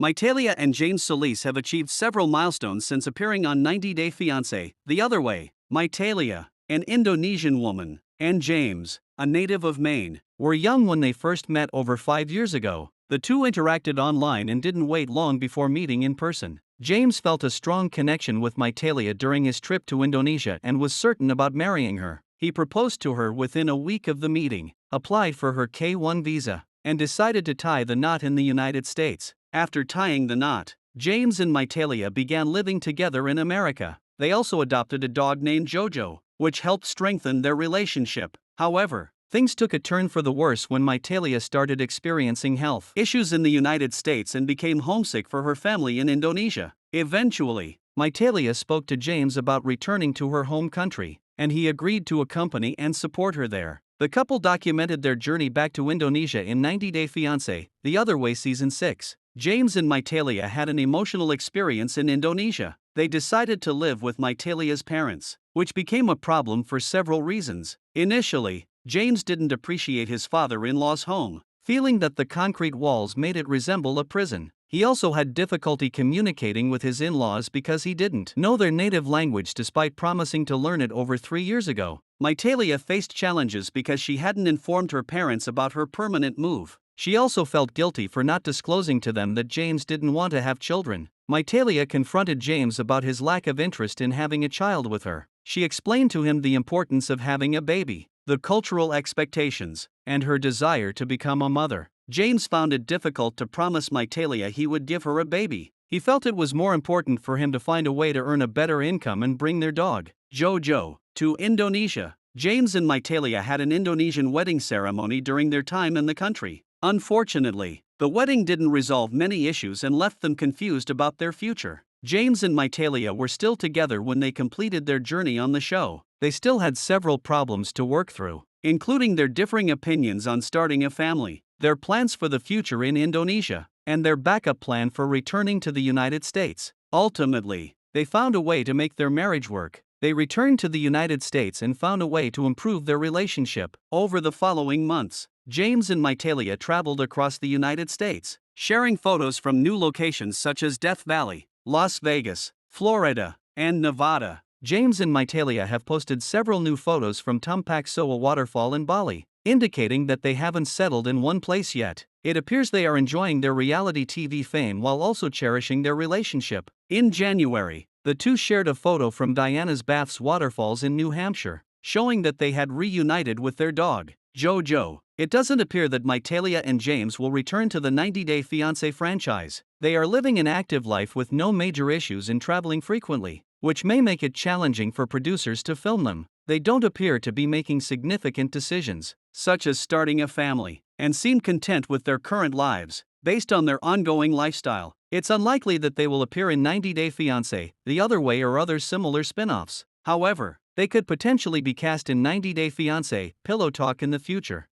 Meitalia and James Solis have achieved several milestones since appearing on 90 Day Fiancé. The other way, Meitalia, an Indonesian woman, and James, a native of Maine, were young when they first met over 5 years ago. The two interacted online and didn't wait long before meeting in person. James felt a strong connection with Meitalia during his trip to Indonesia and was certain about marrying her. He proposed to her within a week of the meeting, applied for her K-1 visa, and decided to tie the knot in the United States. After tying the knot, James and Meitalia began living together in America. They also adopted a dog named Jojo, which helped strengthen their relationship. However, things took a turn for the worse when Meitalia started experiencing health issues in the United States and became homesick for her family in Indonesia. Eventually, Meitalia spoke to James about returning to her home country, and he agreed to accompany and support her there. The couple documented their journey back to Indonesia in 90 Day Fiancé, The Other Way Season 6. James and Meitalia had an emotional experience in Indonesia. They decided to live with Meitalia's parents, which became a problem for several reasons. Initially, James didn't appreciate his father-in-law's home, feeling that the concrete walls made it resemble a prison. He also had difficulty communicating with his in-laws because he didn't know their native language despite promising to learn it over 3 years ago. Meitalia faced challenges because she hadn't informed her parents about her permanent move. She also felt guilty for not disclosing to them that James didn't want to have children. Meitalia confronted James about his lack of interest in having a child with her. She explained to him the importance of having a baby, the cultural expectations, and her desire to become a mother. James found it difficult to promise Meitalia he would give her a baby. He felt it was more important for him to find a way to earn a better income and bring their dog, Jojo, to Indonesia. James and Meitalia had an Indonesian wedding ceremony during their time in the country. Unfortunately, the wedding didn't resolve many issues and left them confused about their future. James and Meitalia were still together when they completed their journey on the show. They still had several problems to work through, including their differing opinions on starting a family, their plans for the future in Indonesia, and their backup plan for returning to the United States. Ultimately, they found a way to make their marriage work. They returned to the United States and found a way to improve their relationship. Over the following months, James and Meitalia traveled across the United States, sharing photos from new locations such as Death Valley, Las Vegas, Florida, and Nevada. James and Meitalia have posted several new photos from Tumpak Soa waterfall in Bali, indicating that they haven't settled in one place yet. It appears they are enjoying their reality TV fame while also cherishing their relationship. In January, the two shared a photo from Diana's Baths waterfalls in New Hampshire, showing that they had reunited with their dog, Jojo. It doesn't appear that Meitalia and James will return to the 90 Day Fiancé franchise. They are living an active life with no major issues and traveling frequently, which may make it challenging for producers to film them. They don't appear to be making significant decisions, such as starting a family, and seem content with their current lives. Based on their ongoing lifestyle, it's unlikely that they will appear in 90 Day Fiancé, The Other Way, or other similar spin-offs. However, they could potentially be cast in 90 Day Fiancé, Pillow Talk in the future.